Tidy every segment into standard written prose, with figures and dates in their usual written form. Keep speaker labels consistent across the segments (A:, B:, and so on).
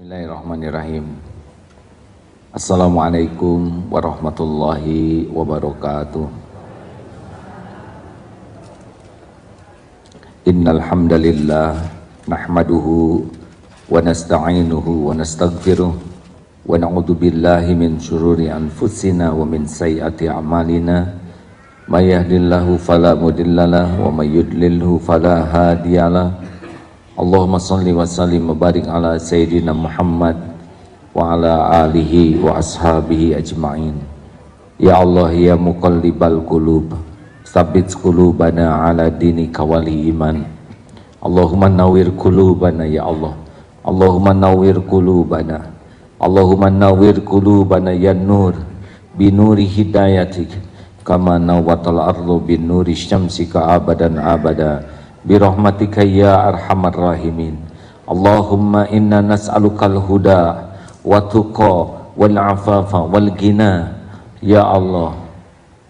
A: Bismillahirrahmanirrahim. Assalamualaikum warahmatullahi wabarakatuh. Innal hamdalillah nahmaduhu wa nasta'inuhu wa nastaghfiruh wa na'udzu billahi min syururi anfusina wa min sayyiati a'malina. May yahdihillahu fala mudhillalah wa may yudlilhu fala hadiyalah. Allahumma salli wa sallim wa barik ala Sayyidina Muhammad wa ala alihi wa ashabihi ajma'in. Ya Allah ya muqallibal qulub, tsabbit qulubana ala dinika wal iman. Allahumma nawwir qulubana ya Allah. Allahumma nawwir qulubana. Allahumma nawwir qulubana ya nur bi nuri hidayatik kama nawwatal ardu bin nuri syamsika abadan abada. Birahmatika ya arhamar rahimin. Allahumma inna nas'alukal huda wa tuqa wal afafa wal ghina. Ya Allah,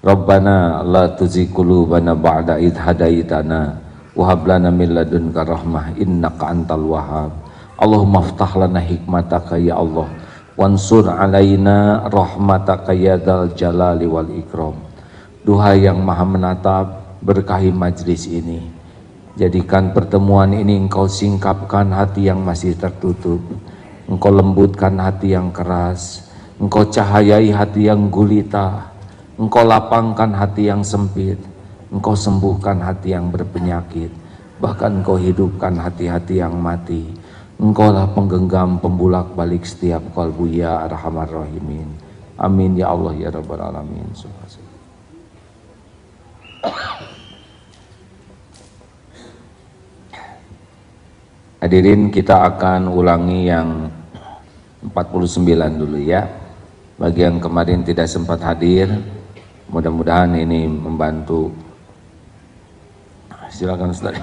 A: Rabbana la tuzigh qulubana ba'da idh hadaitana wa hab lana min ladunka rahmah innaka antal wahhab. Allahumma iftah lana hikmataka ya Allah wansur alaina rahmataka ya dzal jalali wal ikram. Duha yang maha menatap, berkahi majlis ini. Jadikan pertemuan ini Engkau singkapkan hati yang masih tertutup, Engkau lembutkan hati yang keras, Engkau cahayai hati yang gulita, Engkau lapangkan hati yang sempit, Engkau sembuhkan hati yang berpenyakit, bahkan Engkau hidupkan hati-hati yang mati. Engkaulah penggenggam pembulak balik setiap kalbu ya arhamar rahimin. Amin ya Allah ya rabbal alamin. Hadirin, kita akan ulangi yang 49 dulu ya. Bagi yang kemarin tidak sempat hadir, mudah-mudahan ini membantu. Silakan Ustaz.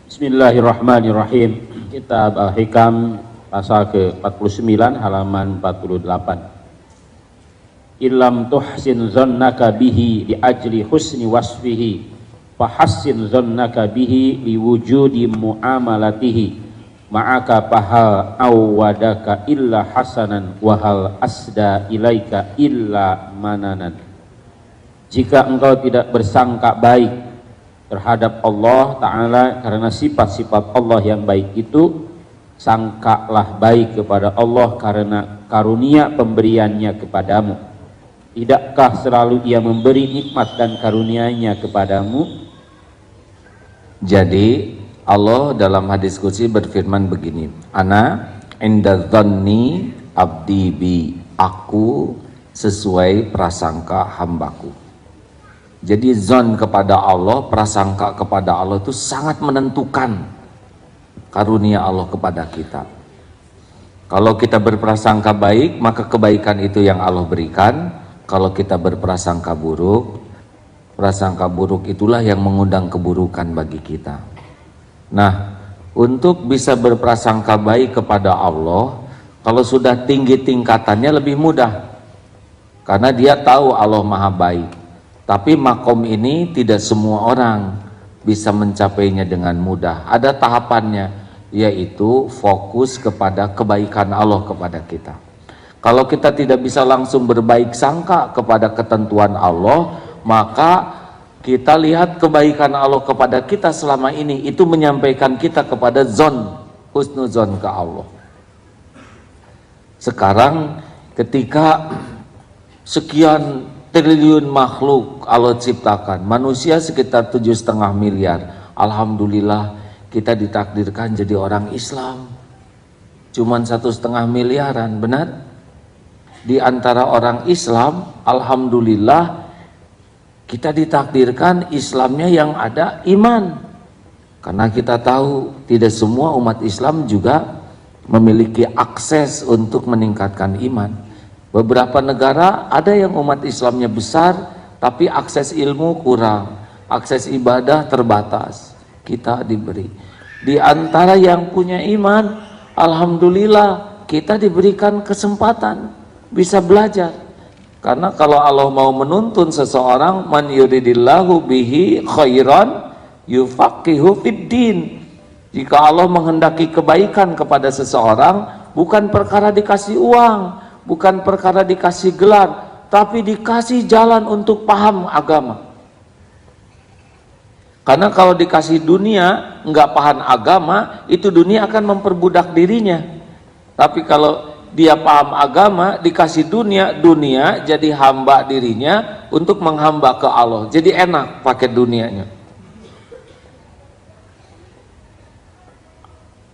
B: Bismillahirrahmanirrahim. Kitab Al-Hikam pasal ke-49 halaman 48. Illam tuhsin zannaka bihi li ajli husni wasfihi fahassin zannaka bihi liwujudi muamalatihi ma'aka pahal awwadaka illa hasanan wahal asda ilaika illa mananan. Jika engkau tidak bersangka baik terhadap Allah Ta'ala karena sifat-sifat Allah yang baik itu, sangkalah baik kepada Allah karena karunia pemberiannya kepadamu. Tidakkah selalu ia memberi nikmat dan karunia-Nya kepadamu?
A: Jadi Allah dalam hadis qudsi berfirman begini, ana inda dhanni abdi bi, aku sesuai prasangka hambaku. Jadi zon kepada Allah, prasangka kepada Allah itu sangat menentukan karunia Allah kepada kita. Kalau kita berprasangka baik, maka kebaikan itu yang Allah berikan. Kalau kita berprasangka buruk, prasangka buruk itulah yang mengundang keburukan bagi kita. Nah, untuk bisa berprasangka baik kepada Allah, kalau sudah tinggi tingkatannya lebih mudah, karena dia tahu Allah maha baik. Tapi makom ini tidak semua orang bisa mencapainya dengan mudah. Ada tahapannya, yaitu fokus kepada kebaikan Allah kepada kita. Kalau kita tidak bisa langsung berbaik sangka kepada ketentuan Allah, maka kita lihat kebaikan Allah kepada kita selama ini, itu menyampaikan kita kepada zon, husnuzon ke Allah. Sekarang ketika sekian triliun makhluk Allah ciptakan, manusia sekitar 7,5 miliar, alhamdulillah kita ditakdirkan jadi orang Islam. Cuman 1,5 miliaran, benar? Di antara orang Islam, alhamdulillah kita ditakdirkan Islamnya yang ada iman. Karena kita tahu tidak semua umat Islam juga memiliki akses untuk meningkatkan iman. Beberapa negara ada yang umat Islamnya besar, tapi akses ilmu kurang, akses ibadah terbatas. Kita diberi. Di antara yang punya iman, alhamdulillah kita diberikan kesempatan bisa belajar. Karena kalau Allah mau menuntun seseorang, man yuridillahu bihi khairan yufaqihu fiddin. Jika Allah menghendaki kebaikan kepada seseorang, bukan perkara dikasih uang, bukan perkara dikasih gelar, tapi dikasih jalan untuk paham agama. Karena kalau dikasih dunia, nggak paham agama, itu dunia akan memperbudak dirinya. Tapi kalau dia paham agama, dikasih dunia, dunia jadi hamba dirinya untuk menghamba ke Allah. Jadi enak pakai dunianya.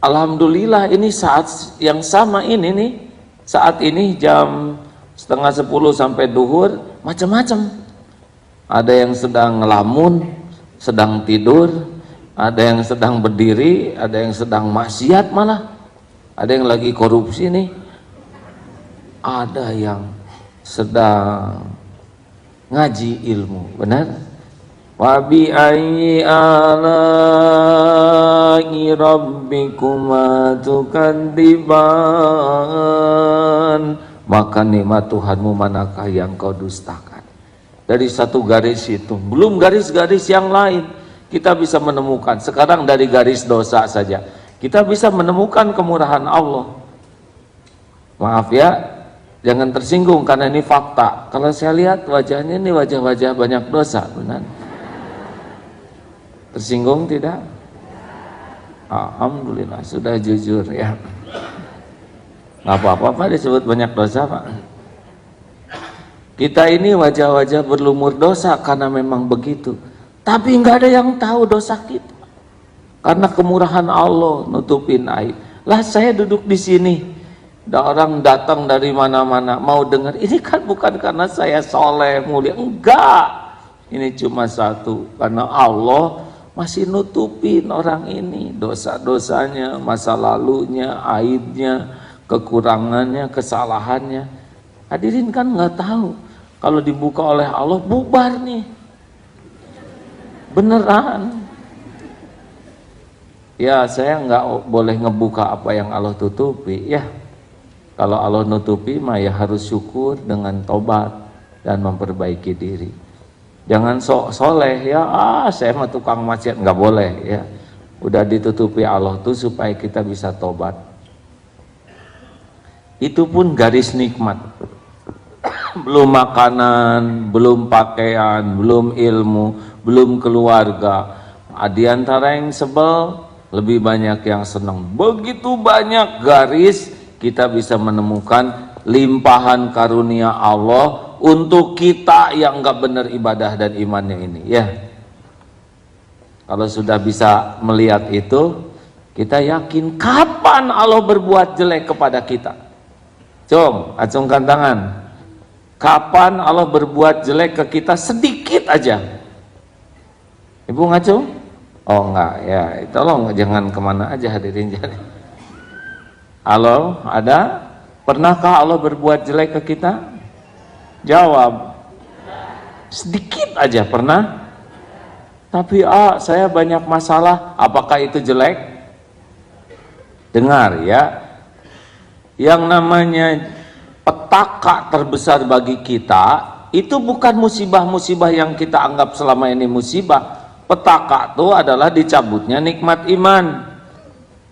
A: Alhamdulillah ini saat yang sama ini nih, saat ini jam 9:30 sampai duhur, macam-macam. Ada yang sedang ngelamun, sedang tidur, ada yang sedang berdiri, ada yang sedang maksiat malah, ada yang lagi korupsi nih, ada yang sedang ngaji ilmu, benar? Wa bi ayyi ala'i rabbikuma tukadziban, maka nikmat Tuhanmu manakah yang kau dustakan? Dari satu garis itu, belum garis-garis yang lain, kita bisa menemukan. Sekarang dari garis dosa saja kita bisa menemukan kemurahan Allah. Maaf ya, jangan tersinggung karena ini fakta. Kalau saya lihat wajahnya ini wajah-wajah banyak dosa, benar? Tersinggung tidak? Alhamdulillah sudah jujur ya. Nggak apa-apa Pak disebut banyak dosa Pak. Kita ini wajah-wajah berlumur dosa karena memang begitu. Tapi nggak ada yang tahu dosa kita. Karena kemurahan Allah nutupin aib. Lah saya duduk di sini, ada orang datang dari mana-mana mau dengar. Ini kan bukan karena saya soleh mulia, enggak. Ini cuma satu, karena Allah masih nutupin orang ini dosa-dosanya, masa lalunya, aibnya, kekurangannya, kesalahannya. Hadirin kan nggak tahu kalau dibuka oleh Allah bubar nih, beneran. Ya saya nggak boleh ngebuka apa yang Allah tutupi ya. Kalau Allah nutupi mah ya harus syukur dengan tobat dan memperbaiki diri. Jangan sok soleh ya, saya mah tukang maksiat, nggak boleh ya. Udah ditutupi Allah tuh supaya kita bisa tobat. Itu pun garis nikmat. Belum makanan, belum pakaian, belum ilmu, belum keluarga. Di antara yang sebel, lebih banyak yang senang. Begitu banyak garis kita bisa menemukan limpahan karunia Allah untuk kita yang nggak benar ibadah dan imannya ini ya. Kalau sudah bisa melihat itu, kita yakin kapan Allah berbuat jelek kepada kita. Cung, acungkan tangan. Kapan Allah berbuat jelek ke kita sedikit aja? Ibu ngacung? Oh enggak ya, tolong jangan kemana aja hadirin. Halo, ada? Pernahkah Allah berbuat jelek ke kita? Jawab. Sedikit aja pernah. Tapi saya banyak masalah. Apakah itu jelek? Dengar ya. Yang namanya petaka terbesar bagi kita itu bukan musibah-musibah yang kita anggap selama ini musibah. Petaka itu adalah dicabutnya nikmat iman.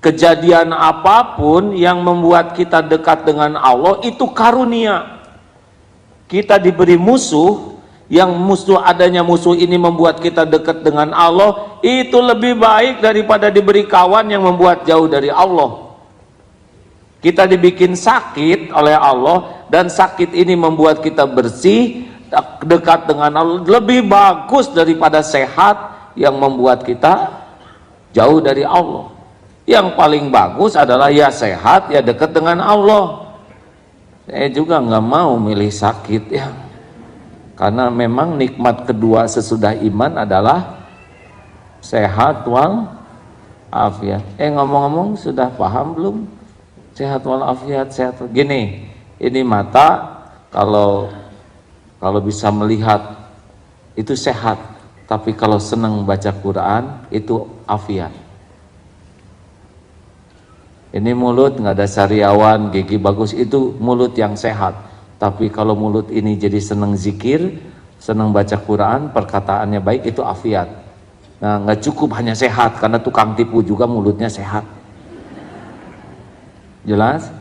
A: Kejadian apapun yang membuat kita dekat dengan Allah itu karunia. Kita diberi musuh, yang adanya musuh ini membuat kita dekat dengan Allah, itu lebih baik daripada diberi kawan yang membuat jauh dari Allah. Kita dibikin sakit oleh Allah, dan sakit ini membuat kita bersih, dekat dengan Allah, lebih bagus daripada sehat yang membuat kita jauh dari Allah. Yang paling bagus adalah ya sehat, ya dekat dengan Allah. Saya juga nggak mau milih sakit ya, karena memang nikmat kedua sesudah iman adalah sehat wal afiat. Ngomong-ngomong sudah paham belum? Sehat wal afiat, sehat. Gini, ini mata kalau bisa melihat itu sehat, tapi kalau senang baca Quran itu afiat. Ini mulut nggak ada sariawan, gigi bagus, itu mulut yang sehat. Tapi kalau mulut ini jadi senang zikir, senang baca Quran, perkataannya baik, itu afiat. Nah, nggak cukup hanya sehat, karena tukang tipu juga mulutnya sehat. Jelas?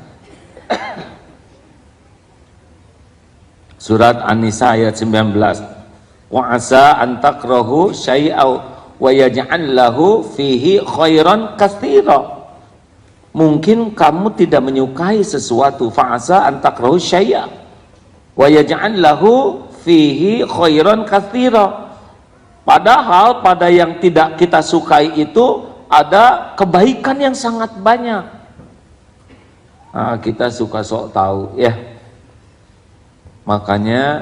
A: Surat An-Nisa ayat 19. Wa asa an takrahu syai'aw wa yaj'al lahu fihi khairan katsira. Mungkin kamu tidak menyukai sesuatu, fa asa an takrahu syai'a wa yaj'al lahu fihi khairan katsira. Padahal pada yang tidak kita sukai itu ada kebaikan yang sangat banyak. Nah, kita suka sok tahu ya. Makanya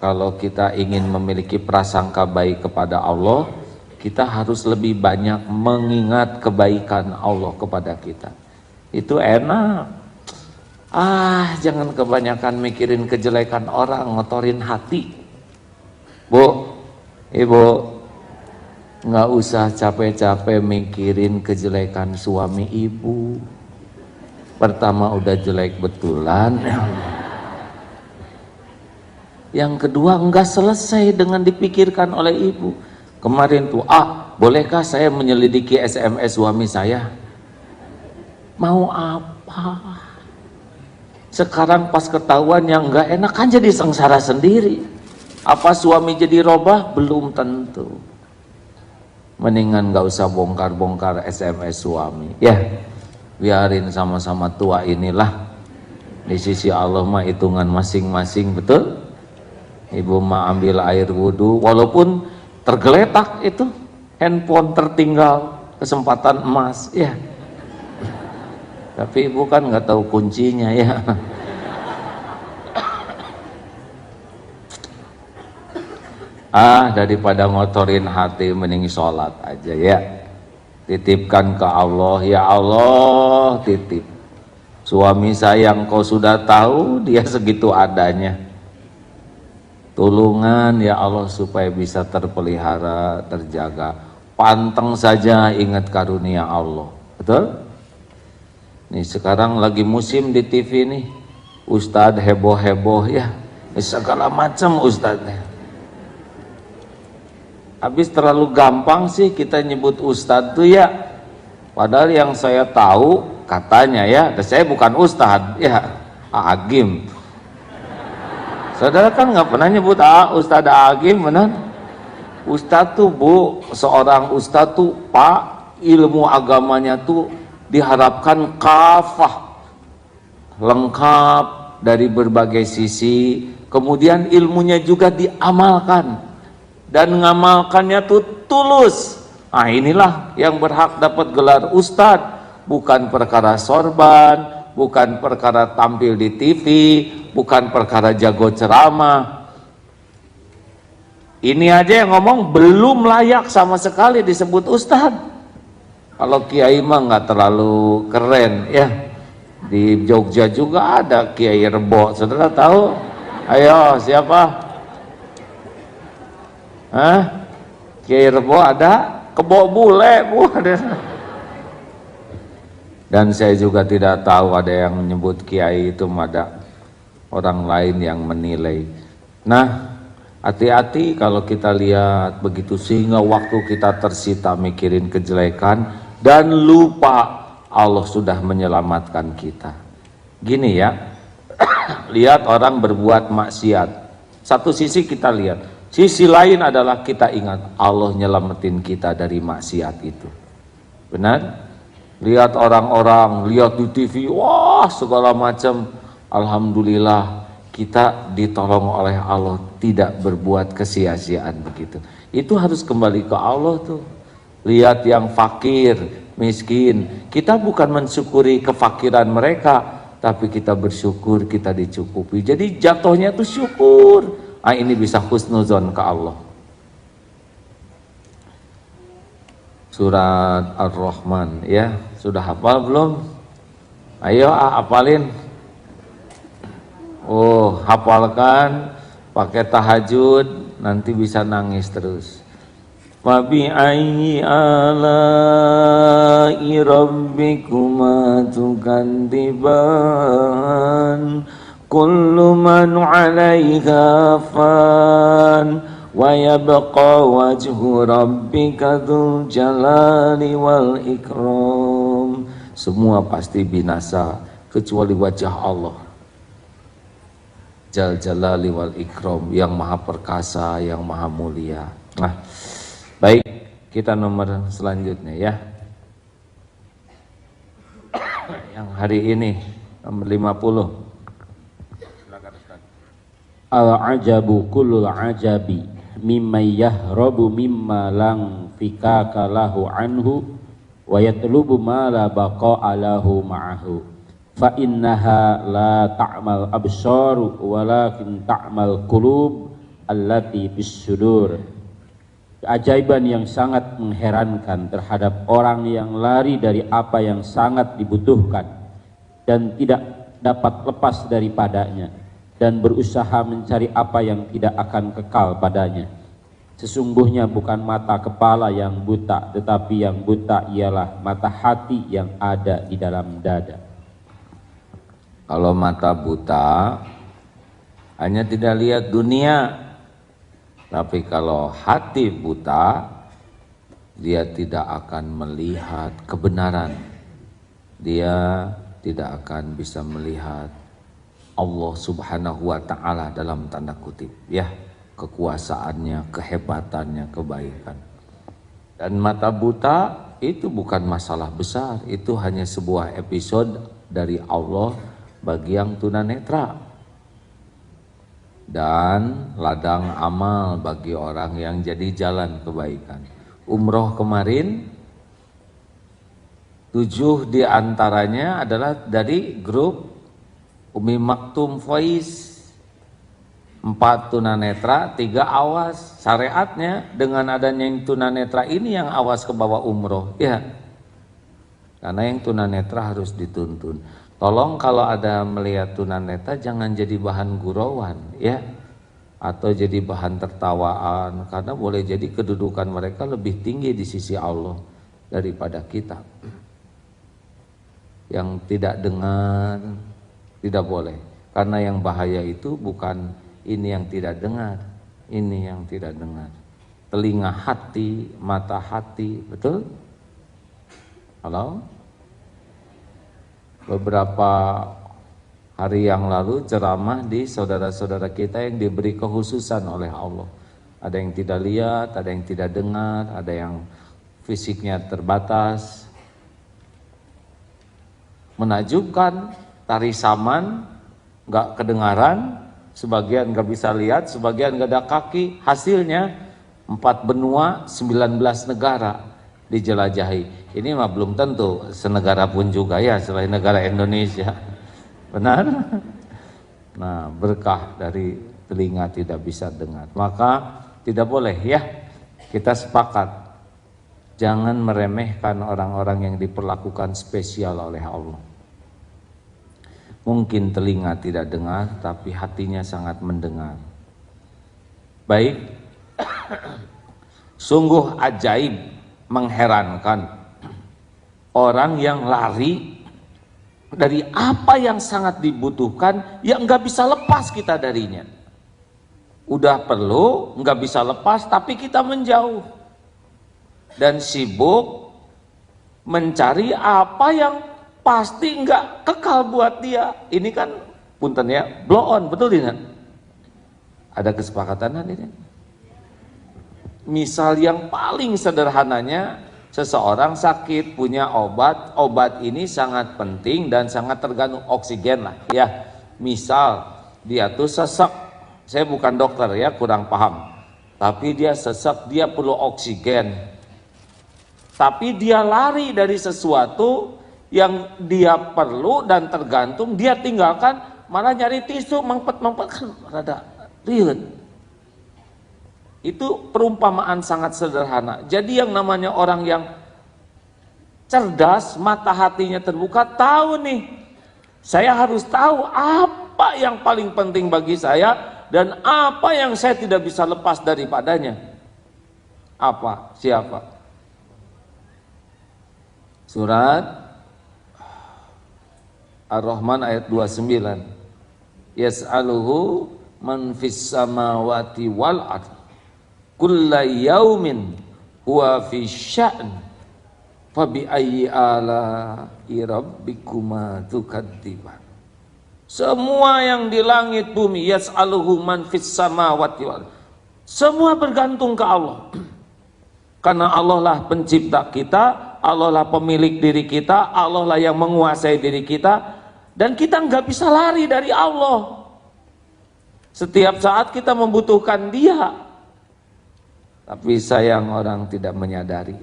A: kalau kita ingin memiliki prasangka baik kepada Allah, kita harus lebih banyak mengingat kebaikan Allah kepada kita. Itu enak. Jangan kebanyakan mikirin kejelekan orang, ngotorin hati. Bu, Ibu, nggak usah capek-capek mikirin kejelekan suami ibu. Pertama udah jelek betulan. Yang kedua nggak selesai dengan dipikirkan oleh ibu. Kemarin tuh, bolehkah saya menyelidiki SMS suami saya? Mau apa? Sekarang pas ketahuan yang nggak enak kan jadi sengsara sendiri. Apa suami jadi robah? Belum tentu. Mendingan nggak usah bongkar-bongkar SMS suami. Ya, biarin sama-sama tua inilah. Di sisi Allah mah hitungan masing-masing, betul? Ibu mah ambil air wudhu, walaupun tergeletak itu handphone tertinggal, kesempatan emas, ya. Tapi ibu kan nggak tahu kuncinya ya. Daripada ngotorin hati, mending sholat aja ya. Titipkan ke Allah, ya Allah, titip. Suami saya yang kau sudah tahu, dia segitu adanya. Tulungan ya Allah supaya bisa terpelihara, terjaga. Panteng saja ingat karunia Allah. Betul? Nih sekarang lagi musim di TV nih, Ustadz heboh-heboh ya, segala macam ustadznya. Habis terlalu gampang sih kita nyebut ustadz tuh ya. Padahal yang saya tahu katanya ya, dan saya bukan ustadz ya, Agim. Saudara kan nggak pernah nyebut Ustadz Agim, benar? Ustadz tuh bu, seorang ustadz tuh pak, ilmu agamanya tuh diharapkan kafah, lengkap dari berbagai sisi, kemudian ilmunya juga diamalkan dan ngamalkannya tuh tulus. Inilah yang berhak dapat gelar ustadz, bukan perkara sorban, bukan perkara tampil di TV, bukan perkara jago ceramah. Ini aja yang ngomong belum layak sama sekali disebut ustadz. Kalau kiai mah nggak terlalu keren ya. Di Jogja juga ada Kiai Rebo, saudara tahu? Ayo siapa? Kiai Rebo ada? Kebo bule bu. Dan saya juga tidak tahu ada yang menyebut kiai itu, ada orang lain yang menilai. Nah, hati-hati kalau kita lihat begitu, sehingga waktu kita tersita mikirin kejelekan dan lupa Allah sudah menyelamatkan kita. Gini ya, lihat orang berbuat maksiat. Satu sisi kita lihat, sisi lain adalah kita ingat Allah nyelamatin kita dari maksiat itu. Benar? Lihat orang-orang, lihat di TV, wah segala macam. Alhamdulillah kita ditolong oleh Allah, tidak berbuat kesia-siaan begitu. Itu harus kembali ke Allah tuh. Lihat yang fakir, miskin, kita bukan mensyukuri kefakiran mereka, tapi kita bersyukur kita dicukupi. Jadi jatuhnya tuh syukur. Ini bisa husnuzon ke Allah. Surat Ar-Rahman ya, sudah hafal belum? Ayo hafalin. Hafalkan, pakai tahajud, nanti bisa nangis terus. Wa bi ayyi ala'i rabbikuma tukadziban kullu man 'alaiha fan wa yabqa wajhu rabbika dzul jalali wal ikram. Semua pasti binasa kecuali wajah Allah Jal Jalali wal Ikram, yang maha perkasa, yang maha mulia. Nah, baik, kita nomor selanjutnya ya. Yang hari ini nomor 50. Silakan Ustaz.
B: Al-ajabu kullul ajabi mimma yahrabu mimma lang fikaka lahu anhu wa yatlubu ma la baqa'a lahu ma'ahu. Fa innaha la ta'mal absaru walakin ta'mal qulub allati bis sudur. Keajaiban yang sangat mengherankan terhadap orang yang lari dari apa yang sangat dibutuhkan dan tidak dapat lepas daripadanya dan berusaha mencari apa yang tidak akan kekal padanya. Sesungguhnya bukan mata kepala yang buta, tetapi yang buta ialah mata hati yang ada di dalam dada.
A: Kalau mata buta hanya tidak lihat dunia, tapi kalau hati buta dia tidak akan melihat kebenaran, dia tidak akan bisa melihat Allah Subhanahu wa Ta'ala dalam tanda kutip ya, kekuasaannya, kehebatannya, kebaikan. Dan mata buta itu bukan masalah besar, itu hanya sebuah episode dari Allah bagi yang tunanetra dan ladang amal bagi orang yang jadi jalan kebaikan. Umroh kemarin 7 diantaranya adalah dari grup Umi Maktum Faiz, 4 tunanetra, 3 awas. Syariatnya dengan adanya yang tunanetra ini yang awas ke bawah umroh ya, karena yang tunanetra harus dituntun. Tolong kalau ada melihat tunanetra jangan jadi bahan gurauan ya, atau jadi bahan tertawaan, karena boleh jadi kedudukan mereka lebih tinggi di sisi Allah daripada kita. Yang tidak dengar tidak boleh, karena yang bahaya itu bukan ini yang tidak dengar, ini yang tidak dengar. Telinga hati, mata hati, betul? Halo? Beberapa hari yang lalu ceramah di saudara-saudara kita yang diberi kekhususan oleh Allah. Ada yang tidak lihat, ada yang tidak dengar, ada yang fisiknya terbatas. Menakjubkan, tari saman nggak kedengaran, sebagian nggak bisa lihat, sebagian nggak ada kaki. Hasilnya 4 benua, 19 negara dijelajahi. Ini mah belum tentu senegara pun juga ya selain negara Indonesia. Benar? Nah, berkah dari telinga tidak bisa dengar. Maka tidak boleh ya, kita sepakat jangan meremehkan orang-orang yang diperlakukan spesial oleh Allah. Mungkin telinga tidak dengar tapi hatinya sangat mendengar. Baik. Sungguh ajaib, mengherankan orang yang lari dari apa yang sangat dibutuhkan, yang nggak bisa lepas kita darinya. Udah perlu, nggak bisa lepas, tapi kita menjauh dan sibuk mencari apa yang pasti nggak kekal buat dia. Ini kan punten ya, blow on, betul tidak? Ada kesepakatan ini. Misal yang paling sederhananya, seseorang sakit punya obat ini sangat penting dan sangat tergantung oksigen lah ya. Misal dia tuh sesek, saya bukan dokter ya, kurang paham, tapi dia sesek, dia perlu oksigen, tapi dia lari dari sesuatu yang dia perlu dan tergantung, dia tinggalkan, malah nyari tisu, mempet-mempet, kan rada riut. Itu perumpamaan sangat sederhana. Jadi yang namanya orang yang cerdas, mata hatinya terbuka, tahu nih, saya harus tahu apa yang paling penting bagi saya dan apa yang saya tidak bisa lepas daripadanya. Apa? Siapa? Surat Ar-Rahman ayat 29. Yas'aluhu man fis samawati wal ardh kulla yaumin huwa fi sya'n fa bi ayyi ala'i rabbikuma tukadziban. Semua yang di langit bumi, yas'aluhu man fis samawati wal, semua bergantung ke Allah. Karena Allah lah pencipta kita, Allah lah pemilik diri kita, Allah lah yang menguasai diri kita, dan kita nggak bisa lari dari Allah. Setiap saat kita membutuhkan Dia. Tapi sayang orang tidak menyadari.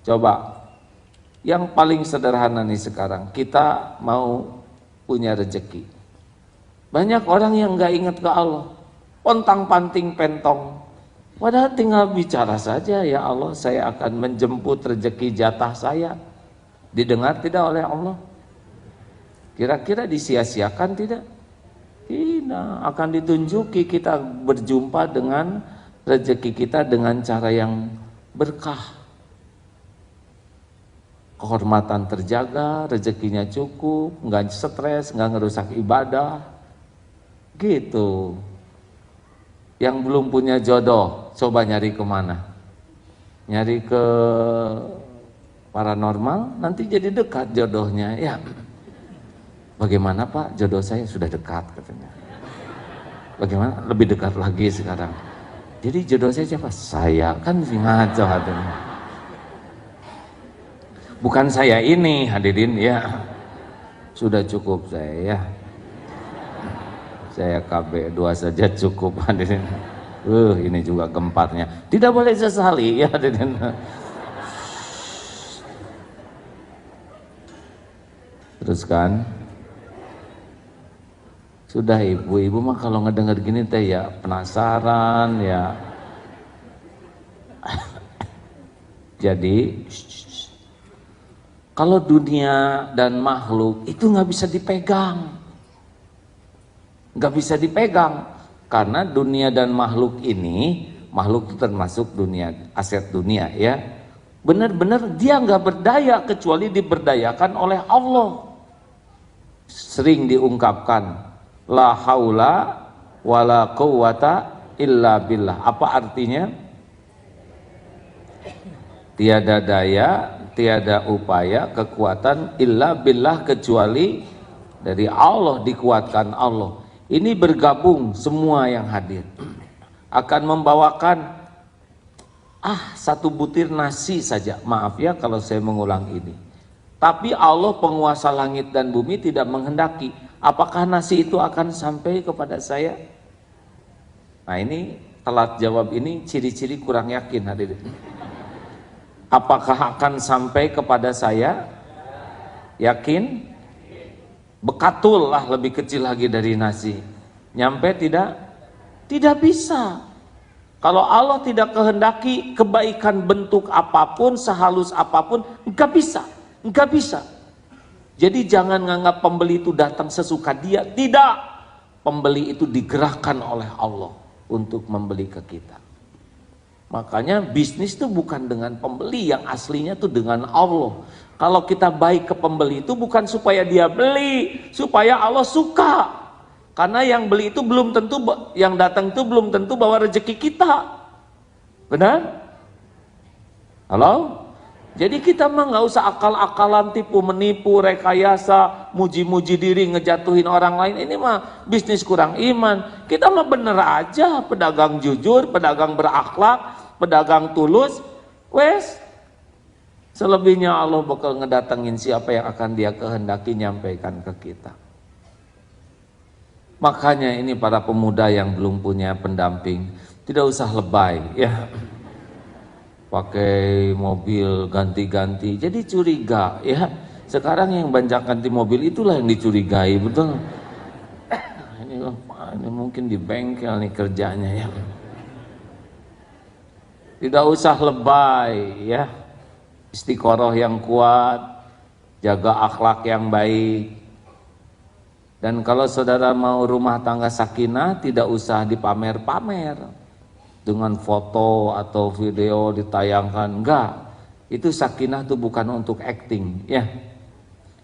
A: Coba, yang paling sederhana nih sekarang, kita mau punya rezeki. Banyak orang yang nggak ingat ke Allah, pontang-panting pentong. Padahal tinggal bicara saja, ya Allah, saya akan menjemput rezeki jatah saya. Didengar tidak oleh Allah? Kira-kira disia-siakan tidak? Tidak, akan ditunjuki kita berjumpa dengan rezeki kita dengan cara yang berkah. Kehormatan terjaga, rezekinya cukup, nggak stres, nggak ngerusak ibadah, gitu. Yang belum punya jodoh, coba nyari kemana? Nyari ke paranormal, nanti jadi dekat jodohnya. Ya, bagaimana Pak? Jodoh saya sudah dekat katanya. Bagaimana? Lebih dekat lagi sekarang. Jadi jodoh saya siapa? Saya, kan ngaco katanya. Bukan saya ini, hadirin ya. Sudah cukup saya ya. Saya KB2 saja cukup, hadirin. Ini juga gemparnya. Tidak boleh sesali ya, hadirin. Teruskan. Sudah ibu mah kalau ngedenger gini teh ya penasaran ya. Jadi kalau dunia dan makhluk itu nggak bisa dipegang, nggak bisa dipegang karena dunia dan makhluk ini, makhluk itu termasuk dunia, aset dunia ya. Benar-benar dia nggak berdaya kecuali diberdayakan oleh Allah. Sering diungkapkan la haula wala quwata illa billah. Apa artinya? Tiada daya, tiada upaya, kekuatan illa billah kecuali dari Allah, dikuatkan Allah. Ini bergabung semua yang hadir. Akan membawakan satu butir nasi saja. Maaf ya kalau saya mengulang ini. Tapi Allah penguasa langit dan bumi tidak menghendaki. Apakah nasi itu akan sampai kepada saya? Nah ini telat jawab ini ciri-ciri kurang yakin hadirin. Apakah akan sampai kepada saya? Yakin? Bekatul lah, lebih kecil lagi dari nasi. Nyampe tidak? Tidak bisa. Kalau Allah tidak kehendaki kebaikan bentuk apapun, sehalus apapun, enggak bisa. Enggak bisa. Jadi jangan nganggap pembeli itu datang sesuka dia. Tidak. Pembeli itu digerakkan oleh Allah untuk membeli ke kita. Makanya bisnis itu bukan dengan pembeli, yang aslinya itu dengan Allah. Kalau kita baik ke pembeli itu bukan supaya dia beli, supaya Allah suka. Karena yang beli itu belum tentu, yang datang itu belum tentu bawa rezeki kita. Benar? Halo? Jadi kita mah nggak usah akal-akalan, tipu menipu, rekayasa, muji-muji diri, ngejatuhin orang lain. Ini mah bisnis kurang iman. Kita mah bener aja, pedagang jujur, pedagang berakhlak, pedagang tulus. Wes, selebihnya Allah bakal ngedatengin siapa yang akan dia kehendaki nyampaikan ke kita. Makanya ini para pemuda yang belum punya pendamping, tidak usah lebay ya. Pakai mobil ganti-ganti, jadi curiga ya. Sekarang yang banyak ganti mobil itulah yang dicurigai, betul. Ini mungkin di bengkel nih kerjanya ya. Tidak usah lebay ya. Istiqoroh yang kuat, jaga akhlak yang baik. Dan kalau saudara mau rumah tangga sakinah, tidak usah dipamer-pamer dengan foto atau video ditayangkan. Enggak, itu sakinah itu bukan untuk acting ya.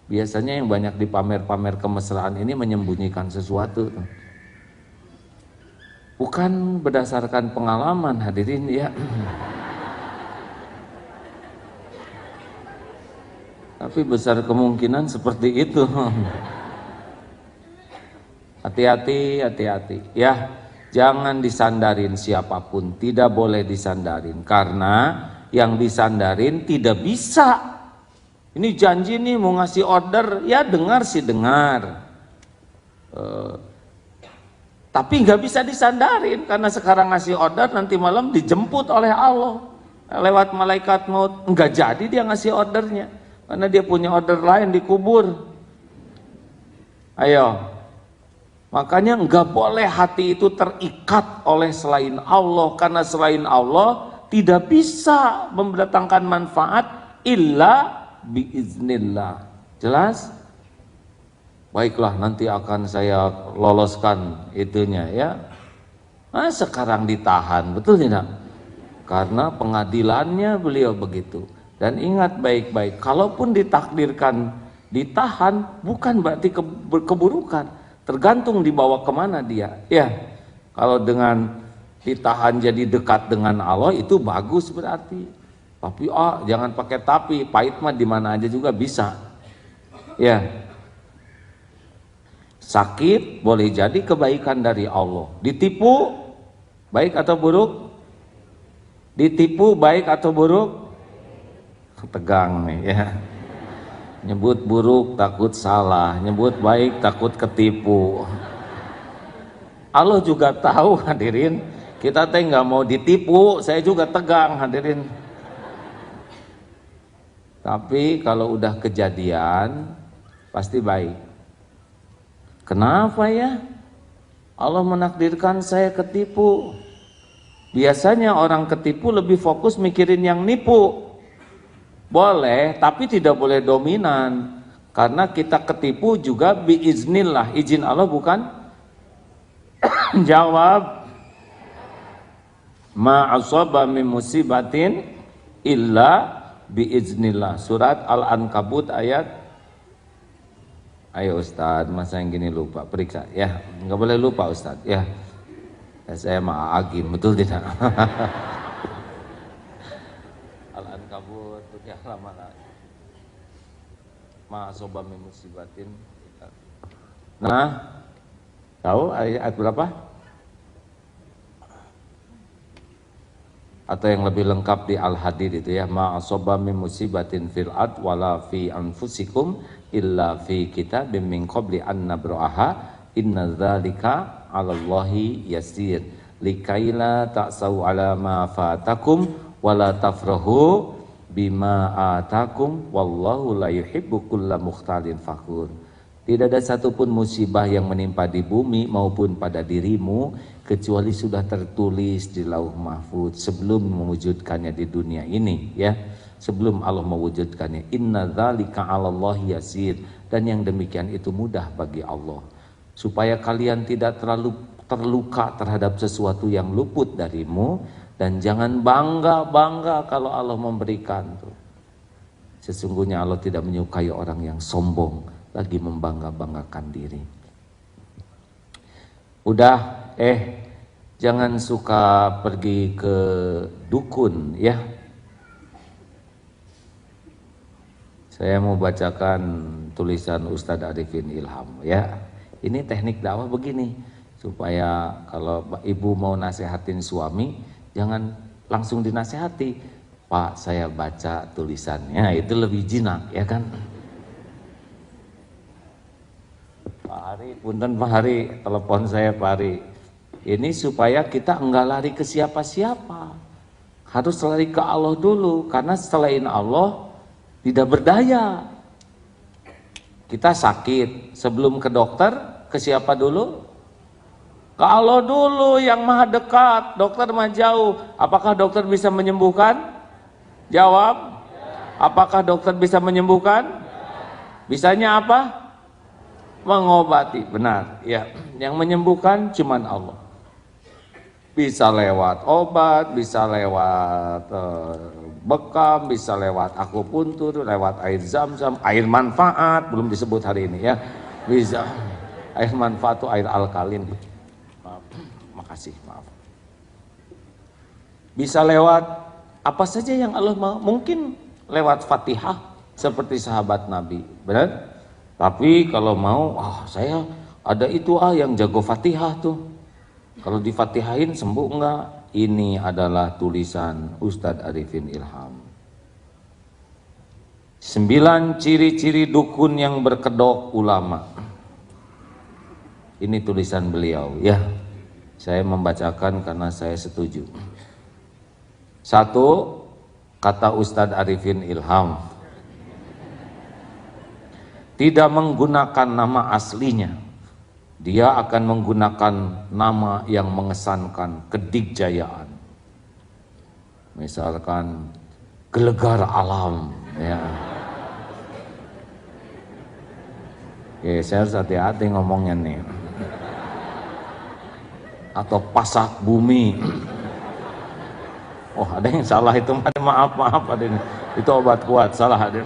A: Biasanya yang banyak dipamer-pamer kemesraan ini menyembunyikan sesuatu. Bukan berdasarkan pengalaman hadirin ya. Tapi besar kemungkinan seperti itu. Hati-hati, hati-hati ya. Jangan disandarin siapapun, tidak boleh disandarin karena yang disandarin tidak bisa. Ini janji nih mau ngasih order, ya dengar sih dengar. Tapi nggak bisa disandarin karena sekarang ngasih order nanti malam dijemput oleh Allah lewat malaikat maut. Nggak jadi dia ngasih ordernya karena dia punya order lain dikubur. Ayo. Makanya enggak boleh hati itu terikat oleh selain Allah, karena selain Allah tidak bisa mendatangkan manfaat illa biiznillah. Jelas? Baiklah, nanti akan saya loloskan itunya ya. Nah, sekarang ditahan, betul tidak? Karena pengadilannya beliau begitu. Dan ingat baik-baik, kalaupun ditakdirkan ditahan bukan berarti keburukan. Tergantung dibawa kemana dia. Ya, kalau dengan ditahan jadi dekat dengan Allah itu bagus berarti. Tapi jangan pakai tapi, pahit mah di mana aja juga bisa. Ya, sakit boleh jadi kebaikan dari Allah. Ditipu baik atau buruk? Ditipu baik atau buruk? Tegang nih ya. Nyebut buruk takut salah, nyebut baik takut ketipu. Allah juga tahu hadirin, kita teh nggak mau ditipu, saya juga tegang hadirin. Tapi kalau udah kejadian pasti baik. Kenapa ya? Allah menakdirkan saya ketipu. Biasanya orang ketipu lebih fokus mikirin yang nipu. Boleh, tapi tidak boleh dominan. Karena kita ketipu juga biiznillah, izin Allah bukan? Jawab. Ma asaba min musibatin illa biiznillah. Surat Al-Ankabut ayat. Ayo Ustadz, masa yang gini lupa, periksa ya. Nggak boleh lupa Ustadz ya. Saya mah agim, betul tidak? Al-Ankabut ya lama ma asaba min musibatin. Nah, tahu ayat berapa? Atau yang lebih lengkap di Al-Hadid itu ya, ma asaba min musibatin fil ard wala fi anfusikum illa fi kitabim min qabli an nabraha inna dzalika 'alallahi yasir likaila ta'sau 'ala ma fatakum wala tafrahu bima atakum wallahu la yuhibbu kulla mukhtalin fakhur. Tidak ada satupun musibah yang menimpa di bumi maupun pada dirimu kecuali sudah tertulis di Lauh Mahfuz sebelum mewujudkannya di dunia ini ya. Sebelum Allah mewujudkannya, inna dzalika 'alallahi yasir, dan yang demikian itu mudah bagi Allah. Supaya kalian tidak terlalu terluka terhadap sesuatu yang luput darimu. Dan jangan bangga-bangga kalau Allah memberikan tuh. Sesungguhnya Allah tidak menyukai orang yang sombong lagi membangga-banggakan diri. Udah, jangan suka pergi ke dukun ya. Saya mau bacakan tulisan Ustadz Arifin Ilham ya. Ini teknik dakwah begini, supaya kalau ibu mau nasehatin suami jangan langsung dinasehati, Pak saya baca tulisannya, itu lebih jinak ya kan. Pak Hari, punten Pak Hari, telepon saya Pak Hari. Ini supaya kita enggak lari ke siapa-siapa, harus lari ke Allah dulu, karena selain Allah tidak berdaya. Kita sakit, sebelum ke dokter ke siapa dulu? Ke Allah dulu yang maha dekat, dokter mah jauh. Apakah dokter bisa menyembuhkan? Jawab. Apakah dokter bisa menyembuhkan? Bisanya apa? Mengobati, benar. Ya, yang menyembuhkan cuman Allah. Bisa lewat obat, bisa lewat bekam, bisa lewat akupuntur, lewat air zam-zam, air manfaat, belum disebut hari ini ya. Bisa. Air manfaat itu air alkalin. kasih, maaf. Bisa lewat apa saja yang Allah mau, mungkin lewat Fatihah seperti sahabat Nabi, benar? Tapi kalau mau, saya ada itu yang jago Fatihah tuh. Kalau di Fatihahin sembuh enggak? Ini adalah tulisan Ustadz Arifin Ilham. 9 ciri-ciri dukun yang berkedok ulama. Ini tulisan beliau ya. Saya membacakan karena saya setuju. 1, kata Ustadz Arifin Ilham, tidak menggunakan nama aslinya. Dia akan menggunakan nama yang mengesankan kedikjayaan. Misalkan Gelegar Alam ya. Oke, saya harus hati-hati ngomongnya nih. Atau Pasak Bumi. Oh, ada yang salah itu, maaf ada ini. Itu obat kuat, salah ada.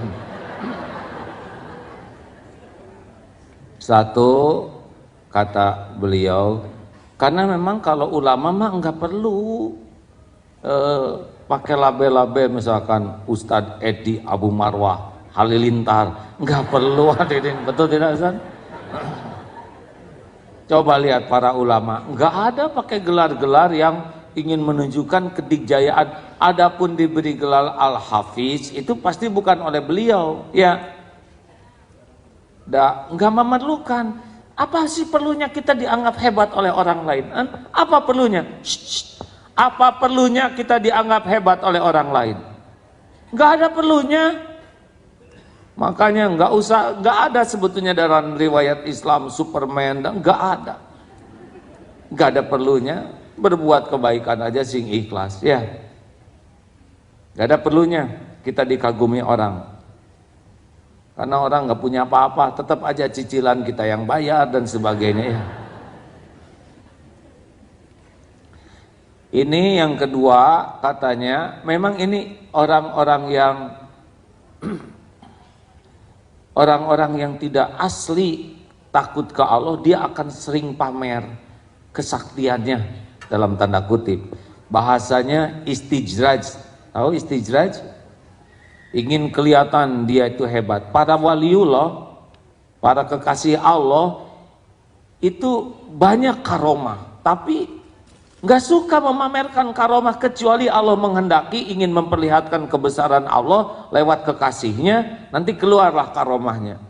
A: 1, kata beliau, karena memang kalau ulama mah enggak perlu pakai label-label, misalkan Ustadz Edi Abu Marwah Halilintar, enggak perlu hadirin, betul tidak Ustaz? Coba lihat para ulama, enggak ada pakai gelar-gelar yang ingin menunjukkan kedikjayaan. Adapun diberi gelar Al-Hafiz itu pasti bukan oleh beliau ya. Enggak memerlukan. Apa sih perlunya kita dianggap hebat oleh orang lain? Apa perlunya? Apa perlunya kita dianggap hebat oleh orang lain? Enggak ada perlunya. Makanya enggak ada sebetulnya dalam riwayat Islam Superman, enggak ada. Enggak ada perlunya. Berbuat kebaikan aja sing ikhlas ya. Enggak ada perlunya kita dikagumi orang. Karena orang nggak punya apa-apa, tetap aja cicilan kita yang bayar dan sebagainya ya. Ini yang kedua, katanya memang ini orang-orang yang tidak asli takut ke Allah, dia akan sering pamer kesaktiannya dalam tanda kutip. Bahasanya istijraj. Tahu istijraj? Ingin kelihatan dia itu hebat. Para waliullah, para kekasih Allah itu banyak karomah, tapi nggak suka memamerkan karomah kecuali Allah menghendaki ingin memperlihatkan kebesaran Allah lewat kekasihnya, nanti keluarlah karomahnya.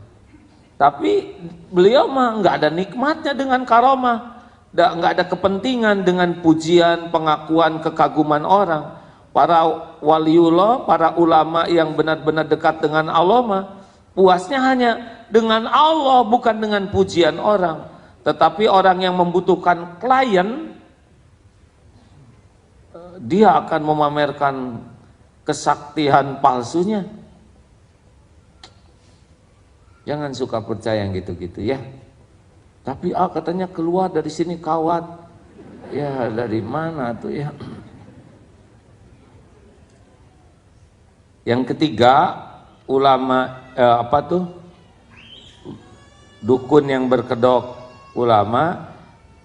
A: Tapi beliau mah nggak ada nikmatnya dengan karomah, nggak ada kepentingan dengan pujian, pengakuan, kekaguman orang. Para waliullah, para ulama yang benar-benar dekat dengan Allah mah puasnya hanya dengan Allah, bukan dengan pujian orang. Tetapi orang yang membutuhkan klien, dia akan memamerkan kesaktian palsunya. Jangan suka percaya yang gitu-gitu ya. Tapi katanya keluar dari sini kawat. Ya dari mana tuh ya? Yang ketiga, ulama dukun yang berkedok ulama,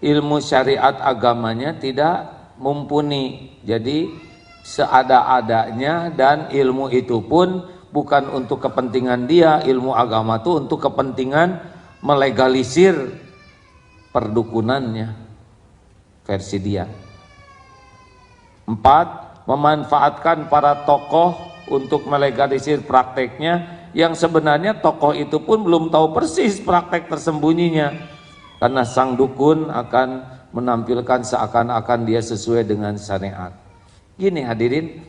A: ilmu syariat agamanya tidak mumpuni. Jadi seada-adanya, dan ilmu itu pun bukan untuk kepentingan dia. Ilmu agama itu untuk kepentingan melegalisir perdukunannya, versi dia. 4, memanfaatkan para tokoh untuk melegalisir prakteknya, yang sebenarnya tokoh itu pun belum tahu persis praktek tersembunyinya, karena sang dukun akan menampilkan seakan-akan dia sesuai dengan syariat. Gini hadirin,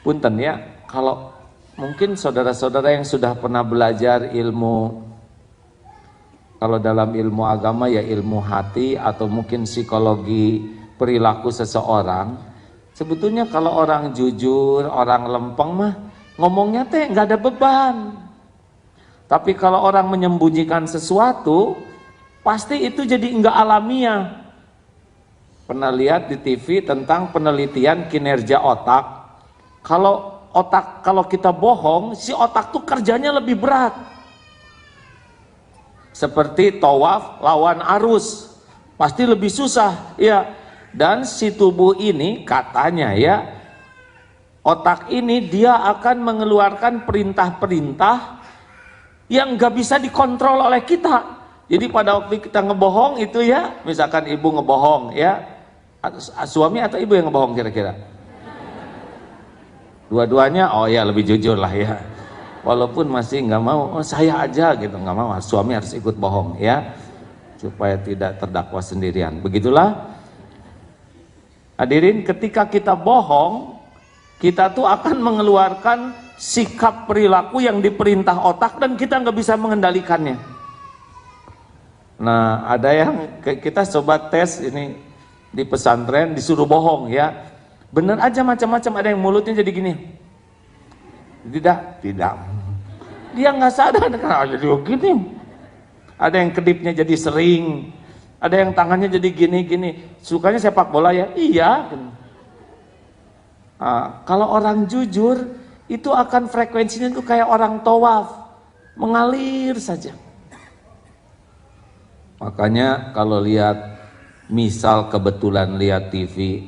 A: punten ya, kalau mungkin saudara-saudara yang sudah pernah belajar ilmu, kalau dalam ilmu agama ya ilmu hati atau mungkin psikologi perilaku seseorang. Sebetulnya kalau orang jujur, orang lempeng mah ngomongnya teh nggak ada beban. Tapi kalau orang menyembunyikan sesuatu, pasti itu jadi nggak alamiah. Pernah lihat di TV tentang penelitian kinerja otak. Kalau kita bohong, si otak tuh kerjanya lebih berat. Seperti tawaf lawan arus, pasti lebih susah. Ya, Dan si tubuh ini katanya ya, otak ini dia akan mengeluarkan perintah-perintah yang gak bisa dikontrol oleh kita. Jadi pada waktu kita ngebohong itu ya, misalkan ibu ngebohong ya, suami atau ibu yang ngebohong kira-kira? Dua-duanya, oh ya lebih jujur lah ya. Walaupun masih nggak mau, oh saya aja gitu, nggak mau, suami harus ikut bohong ya, supaya tidak terdakwa sendirian. Begitulah hadirin, ketika kita bohong, kita tuh akan mengeluarkan sikap perilaku yang diperintah otak dan kita nggak bisa mengendalikannya. Nah, ada yang kita coba tes ini di pesantren, disuruh bohong ya, bener aja macam-macam. Ada yang mulutnya jadi gini, tidak, dia nggak sadar karena jadi gini. Ada yang kedipnya jadi sering, ada yang tangannya jadi gini, sukanya sepak bola ya, iya. Nah, kalau orang jujur itu akan frekuensinya itu kayak orang tawaf, mengalir saja. Makanya kalau lihat, misal kebetulan lihat TV,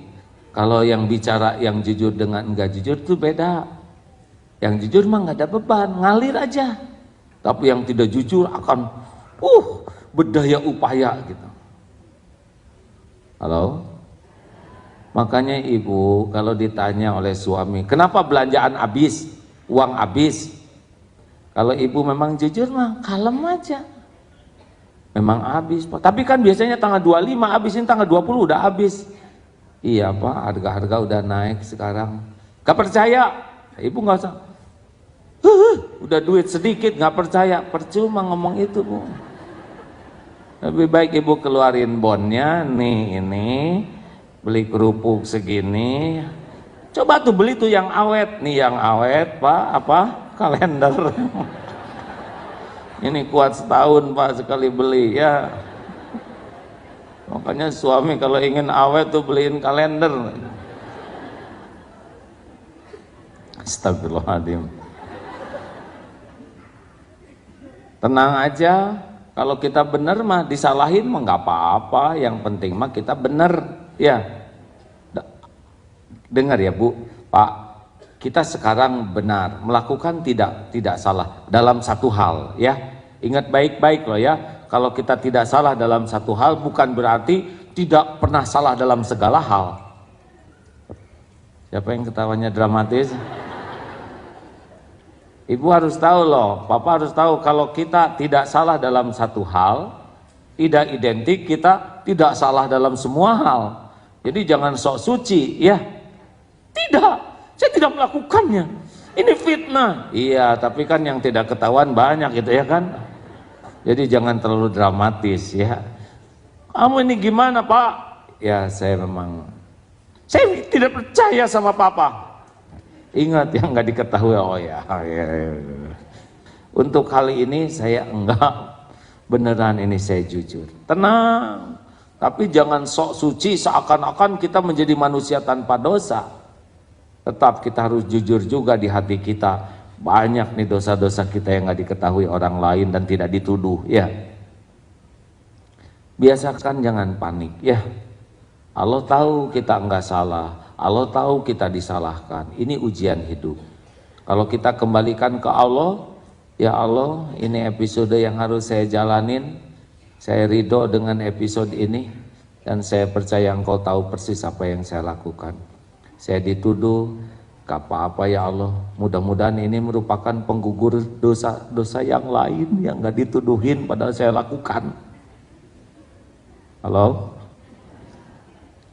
A: kalau yang bicara yang jujur dengan enggak jujur itu beda. Yang jujur mah nggak ada beban, ngalir aja. Tapi yang tidak jujur akan berdaya upaya gitu. Halo? Makanya ibu kalau ditanya oleh suami, kenapa belanjaan habis, uang habis? Kalau ibu memang jujur mah kalem aja. Memang habis, Pak. Tapi kan biasanya tanggal 25 habis, ini tanggal 20 udah habis. Iya Pak, harga-harga udah naik sekarang. Gak percaya? Ibu nggak usah. Udah duit sedikit nggak percaya, percuma ngomong itu Bu. Lebih baik ibu keluarin bonnya, nih ini beli kerupuk segini. Coba tuh beli tuh yang awet, nih yang awet Pak, apa? Kalender. Ini kuat setahun Pak sekali beli ya. Makanya suami kalau ingin awet tuh beliin kalender. Astagfirullahaladzim. Tenang aja, kalau kita benar mah disalahin mah nggak apa-apa, yang penting mah kita benar ya. Dengar ya Bu, Pak, kita sekarang benar melakukan tidak salah dalam satu hal ya. Ingat baik-baik loh ya, kalau kita tidak salah dalam satu hal bukan berarti tidak pernah salah dalam segala hal. Siapa yang ketawanya dramatis? Ibu harus tahu loh, Papa harus tahu kalau kita tidak salah dalam satu hal, tidak identik kita tidak salah dalam semua hal. Jadi jangan sok suci ya. Tidak, saya tidak melakukannya. Ini fitnah. Iya, tapi kan yang tidak ketahuan banyak gitu ya kan. Jadi jangan terlalu dramatis ya. Kamu ini gimana Pak? Ya saya tidak percaya sama Papa. Ingat yang nggak diketahui, oh ya. Untuk kali ini saya enggak, beneran ini saya jujur. Tenang, tapi jangan sok suci seakan-akan kita menjadi manusia tanpa dosa. Tetap kita harus jujur juga di hati kita. Banyak nih dosa-dosa kita yang nggak diketahui orang lain dan tidak dituduh ya. Biasakan jangan panik ya. Allah tahu kita enggak salah. Allah tahu kita disalahkan. Ini ujian hidup. Kalau kita kembalikan ke Allah, ya Allah, ini episode yang harus saya jalanin. Saya ridho dengan episode ini dan saya percaya Engkau tahu persis apa yang saya lakukan. Saya dituduh, gak apa-apa ya Allah. Mudah-mudahan ini merupakan penggugur dosa-dosa yang lain yang gak dituduhin padahal saya lakukan. Halo?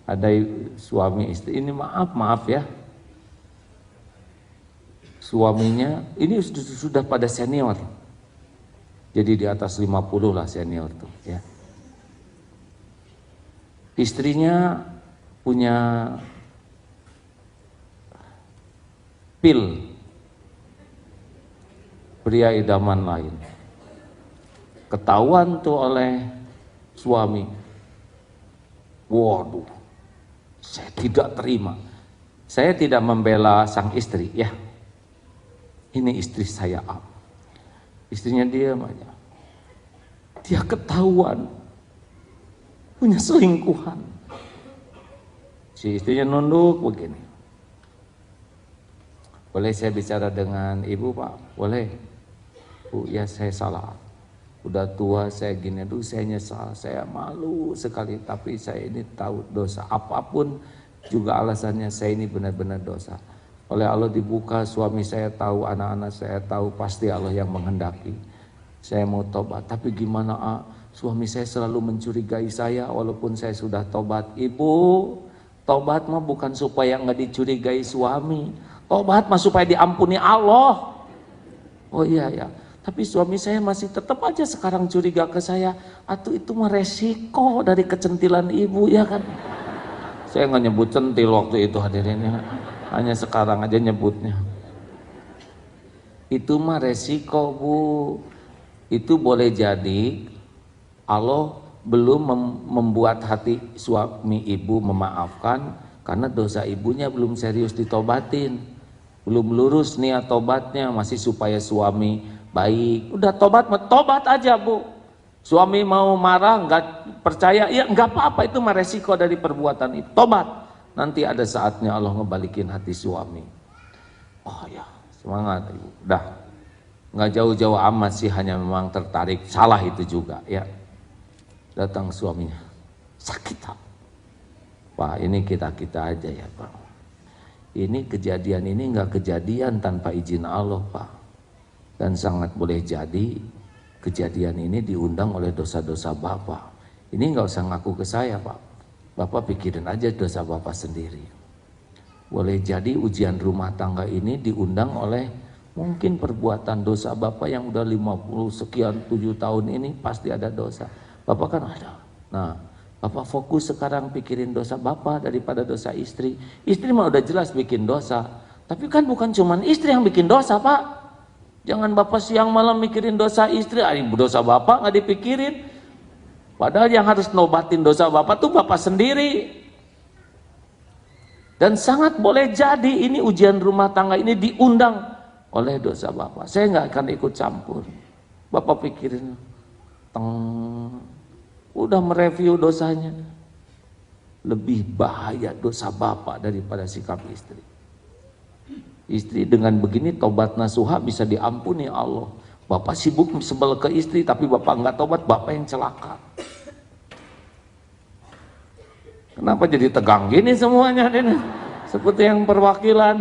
A: Ada suami istri ini maaf ya, suaminya ini sudah pada senior, jadi di atas 50 lah senior tuh ya. Istrinya punya pil pria idaman lain, ketahuan tuh oleh suami. Waduh, saya tidak terima. Saya tidak membela sang istri ya. Ini istri saya. Istrinya diam aja. Dia ketahuan punya selingkuhan. Si istrinya nunduk begini. Boleh saya bicara dengan ibu, Pak? Boleh. Bu, ya saya salah. Udah tua saya gini, aduh saya nyesal, saya malu sekali. Tapi saya ini tahu dosa. Apapun juga alasannya, saya ini benar-benar dosa. Oleh Allah dibuka, suami saya tahu, anak-anak saya tahu, pasti Allah yang menghendaki. Saya mau tobat, tapi gimana suami saya selalu mencurigai saya walaupun saya sudah tobat. Ibu, tobat mah bukan supaya nggak dicurigai suami. Tobat mah supaya diampuni Allah. Oh iya ya, tapi suami saya masih tetap aja sekarang curiga ke saya. Atuh itu mah resiko dari kecentilan ibu, ya kan? Saya nggak nyebut centil waktu itu hadirin ya. Hanya sekarang aja nyebutnya. Itu mah resiko, Bu. Itu boleh jadi Allah belum membuat hati suami ibu memaafkan karena dosa ibunya belum serius ditobatin. Belum lurus niat tobatnya, masih supaya suami baik. Udah tobat aja, Bu. Suami mau marah, nggak percaya, ya nggak apa-apa, itu mah resiko dari perbuatan itu. Tobat, nanti ada saatnya Allah ngebalikin hati suami. Oh ya, semangat Ibu. Udah, nggak jauh-jauh amat sih, hanya memang tertarik, salah itu juga ya. Datang suaminya, sakit Pak, ini kita aja ya Pak. Ini kejadian ini nggak kejadian tanpa izin Allah, Pak. Dan sangat boleh jadi kejadian ini diundang oleh dosa-dosa Bapak. Ini nggak usah ngaku ke saya, Pak. Bapak pikirin aja dosa Bapak sendiri. Boleh jadi ujian rumah tangga ini diundang oleh mungkin perbuatan dosa Bapak yang udah 50 sekian 7 tahun ini pasti ada dosa. Bapak kan ada. Nah, Bapak fokus sekarang pikirin dosa Bapak daripada dosa istri. Istri mah udah jelas bikin dosa. Tapi kan bukan cuman istri yang bikin dosa, Pak. Jangan Bapak siang malam mikirin dosa istri, dosa Bapak nggak dipikirin. Padahal yang harus nobatin dosa Bapak tuh Bapak sendiri. Dan sangat boleh jadi ini ujian rumah tangga ini diundang oleh dosa Bapak. Saya nggak akan ikut campur. Bapak pikirin, udah mereview dosanya, lebih bahaya dosa Bapak daripada sikap istri. Istri dengan begini tobat nasuha bisa diampuni Allah. Bapak sibuk sebel ke istri tapi Bapak nggak tobat, Bapak yang celaka. Kenapa jadi tegang gini semuanya ini? Seperti yang perwakilan.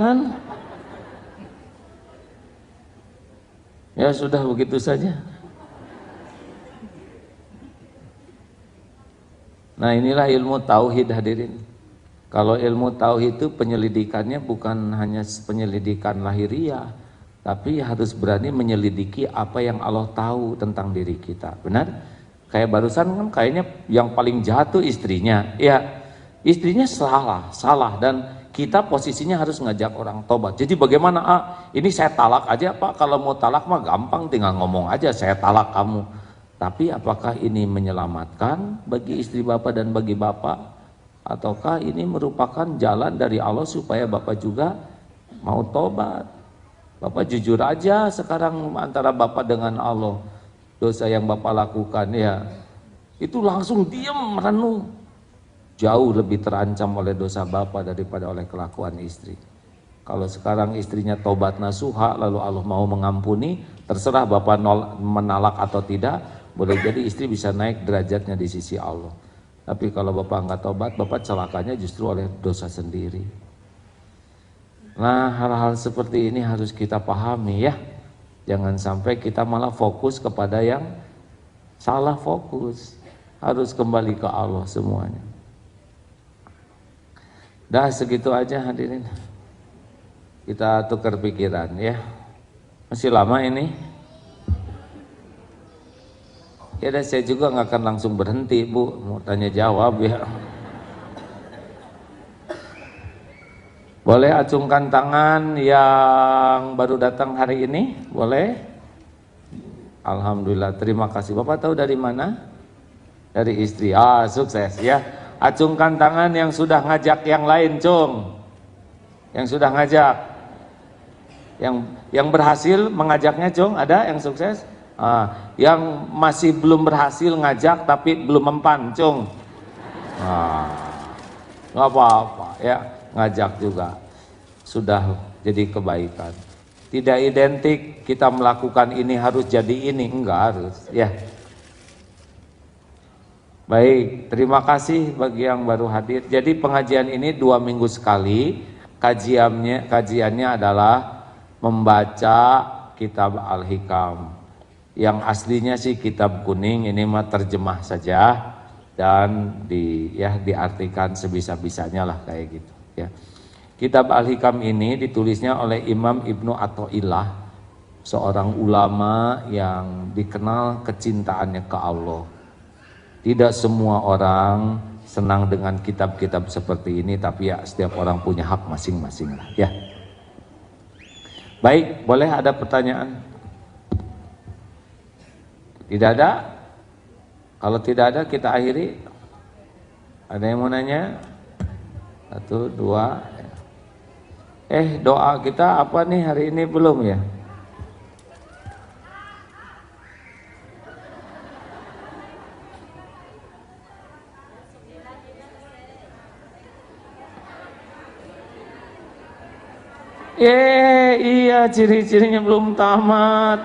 A: Ya sudah, begitu saja. Nah inilah ilmu tauhid hadirin. Kalau ilmu tauhid itu penyelidikannya bukan hanya penyelidikan lahiriah, tapi harus berani menyelidiki apa yang Allah tahu tentang diri kita. Benar? Kayak barusan kan kayaknya yang paling jahat tuh istrinya. Ya, istrinya salah dan kita posisinya harus ngajak orang tobat. Jadi bagaimana? Ini saya talak aja Pak. Kalau mau talak mah gampang, tinggal ngomong aja saya talak kamu. Tapi apakah ini menyelamatkan bagi istri Bapak dan bagi Bapak? Ataukah ini merupakan jalan dari Allah supaya Bapak juga mau tobat? Bapak jujur aja sekarang antara Bapak dengan Allah. Dosa yang Bapak lakukan ya, itu langsung diam merenung. Jauh lebih terancam oleh dosa Bapak daripada oleh kelakuan istri. Kalau sekarang istrinya tobat nasuha lalu Allah mau mengampuni, terserah Bapak menalak atau tidak. Boleh jadi istri bisa naik derajatnya di sisi Allah. Tapi kalau Bapak nggak tobat, Bapak celakanya justru oleh dosa sendiri. Nah hal-hal seperti ini harus kita pahami ya. Jangan sampai kita malah fokus kepada yang salah fokus. Harus kembali ke Allah semuanya. Dah segitu aja hadirin. Kita tukar pikiran ya. Masih lama ini. Ya dan saya juga nggak akan langsung berhenti Bu, mau tanya jawab ya. Boleh acungkan tangan yang baru datang hari ini? Boleh? Alhamdulillah, terima kasih. Bapak tahu dari mana? Dari istri. Sukses ya. Acungkan tangan yang sudah ngajak yang lain, Cung. Yang sudah ngajak. Yang berhasil mengajaknya, Cung, ada yang sukses? Yang masih belum berhasil ngajak tapi belum mempan, Cung. Nggak apa-apa. ya ngajak juga sudah jadi kebaikan. Tidak identik kita melakukan ini harus jadi ini, enggak harus ya. Baik, terima kasih bagi yang baru hadir. Jadi pengajian ini 2 minggu sekali. Kajiannya adalah membaca kitab Al-Hikam. Yang aslinya sih kitab kuning, ini mah terjemah saja dan diartikan sebisa-bisanya lah kayak gitu ya. Kitab Al-Hikam ini ditulisnya oleh Imam Ibnu Athaillah, seorang ulama yang dikenal kecintaannya ke Allah. Tidak semua orang senang dengan kitab-kitab seperti ini, tapi ya setiap orang punya hak masing-masing lah ya. Baik, boleh ada pertanyaan? Tidak ada? Kalau tidak ada kita akhiri. Ada yang mau nanya? 1, 2. Doa kita apa nih hari ini belum ya? Iya, ciri-cirinya belum tamat.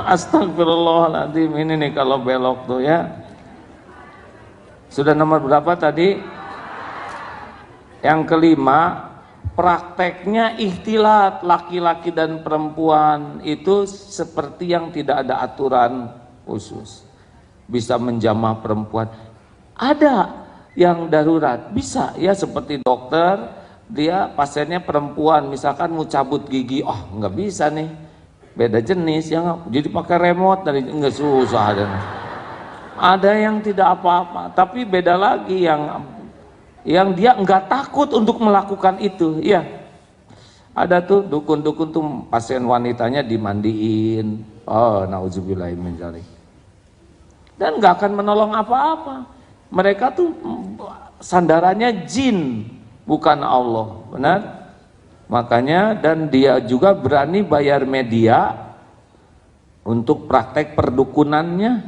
A: Astagfirullahaladzim, ini nih kalau belok tuh ya. Sudah nomor berapa tadi? Yang kelima, prakteknya ikhtilat laki-laki dan perempuan itu seperti yang tidak ada aturan khusus. Bisa menjamah perempuan. Ada yang darurat, bisa ya, seperti dokter, dia pasiennya perempuan, misalkan mau cabut gigi, nggak bisa nih, beda jenis, ya jadi pakai remote, dari nggak susah. Ada yang tidak apa-apa, tapi beda lagi yang dia nggak takut untuk melakukan itu, ya. Ada tuh dukun-dukun tuh pasien wanitanya dimandiin, nauzubillahimin dzalik, dan nggak akan menolong apa-apa. Mereka tuh sandarannya jin, bukan Allah, benar? Makanya, dan dia juga berani bayar media untuk praktek perdukunannya.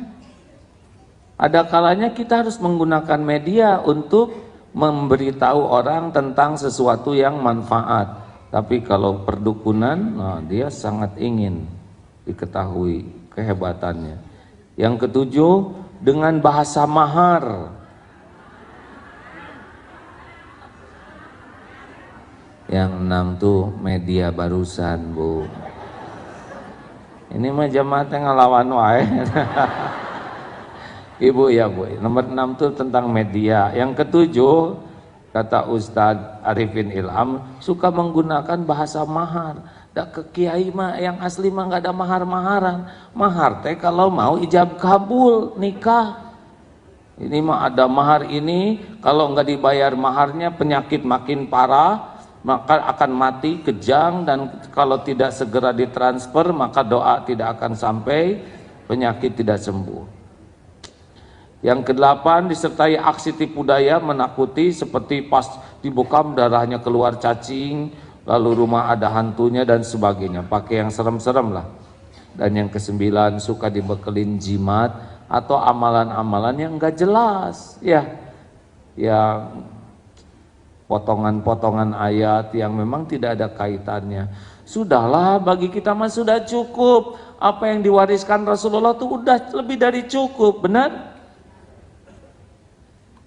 A: Ada kalanya kita harus menggunakan media untuk memberitahu orang tentang sesuatu yang manfaat. Tapi kalau perdukunan, dia sangat ingin diketahui kehebatannya. Yang ketujuh, dengan bahasa mahar. Yang 6 tuh media barusan, Bu. Ini mah jamaatnya ngelawan wae. Ibu ya, Bu. Nomor 6 tuh tentang media. Yang ketujuh, kata Ustadz Arifin Ilham, suka menggunakan bahasa mahar. Ke kiai mah yang asli mah nggak ada mahar-maharan. Mahar teh kalau mau ijab kabul nikah. Ini mah ada mahar ini, kalau nggak dibayar maharnya penyakit makin parah, maka akan mati kejang, dan kalau tidak segera ditransfer maka doa tidak akan sampai, penyakit tidak sembuh. Yang kedelapan, disertai aksi tipu daya menakuti, seperti pas dibokam darahnya keluar cacing, lalu rumah ada hantunya dan sebagainya, pakai yang serem-serem lah. Dan yang kesembilan, suka dibekelin jimat atau amalan-amalan yang enggak jelas ya, yang potongan-potongan ayat yang memang tidak ada kaitannya. Sudahlah, bagi kita mah sudah cukup, apa yang diwariskan Rasulullah itu udah lebih dari cukup, benar?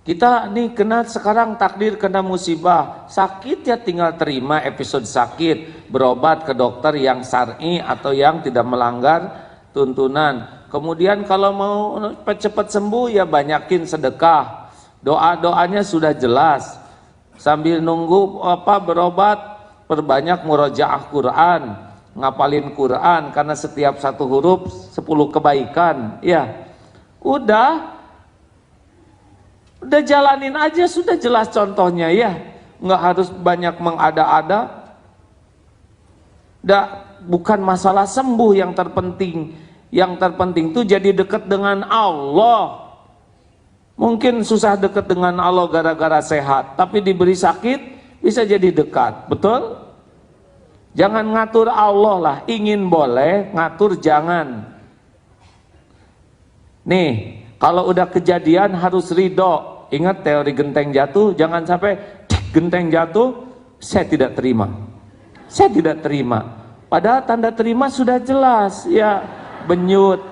A: Kita nih sekarang takdir kena musibah, sakit ya tinggal terima episode sakit, berobat ke dokter yang syar'i atau yang tidak melanggar tuntunan. Kemudian kalau mau cepat sembuh ya banyakin sedekah, doa-doanya sudah jelas. Sambil nunggu berobat, perbanyak murojaah Quran, ngapalin Quran, karena setiap satu huruf 10 kebaikan ya. Udah jalanin aja, sudah jelas contohnya ya, nggak harus banyak mengada-ada. Bukan masalah sembuh yang terpenting. Yang terpenting tuh jadi dekat dengan Allah. Mungkin susah dekat dengan Allah gara-gara sehat, tapi diberi sakit bisa jadi dekat, betul? Jangan ngatur Allah lah, ingin boleh, ngatur jangan. Nih, kalau udah kejadian harus ridho. ingat teori genteng jatuh, jangan sampai genteng jatuh, saya tidak terima. Saya tidak terima. Padahal tanda terima sudah jelas, ya benyut.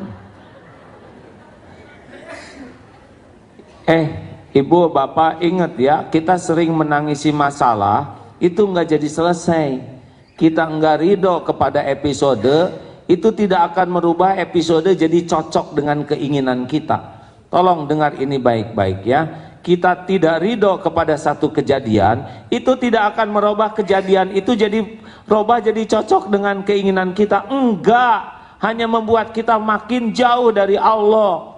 A: Ibu, bapak ingat ya, kita sering menangisi masalah, itu nggak jadi selesai. Kita nggak ridho kepada episode, itu tidak akan merubah episode jadi cocok dengan keinginan kita. Tolong dengar ini baik-baik ya. Kita tidak ridho kepada satu kejadian, itu tidak akan merubah kejadian itu jadi cocok dengan keinginan kita. Enggak, hanya membuat kita makin jauh dari Allah.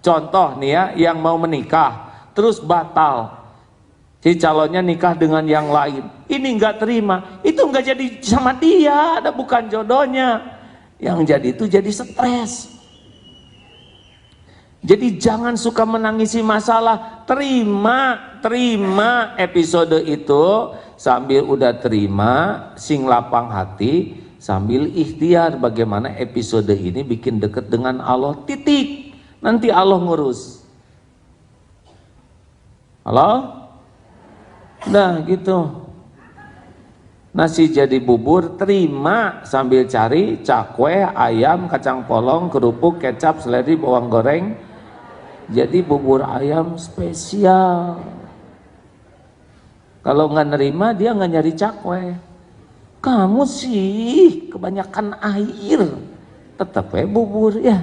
A: Contoh nih ya, yang mau menikah terus batal, si calonnya nikah dengan yang lain, ini enggak terima, itu enggak jadi sama dia, ada bukan jodohnya. Yang jadi itu jadi stres. Jadi jangan suka menangisi masalah, terima episode itu, sambil udah terima, sing lapang hati, sambil ikhtiar bagaimana episode ini bikin deket dengan Allah, titik. Nanti Allah ngurus. Halo? Nah gitu. Nasi jadi bubur, terima sambil cari cakwe, ayam, kacang polong, kerupuk, kecap, seledri, bawang goreng. Jadi bubur ayam spesial. Kalau nggak nerima, dia nggak nyari cakwe. Kamu sih kebanyakan air, tetap bubur ya.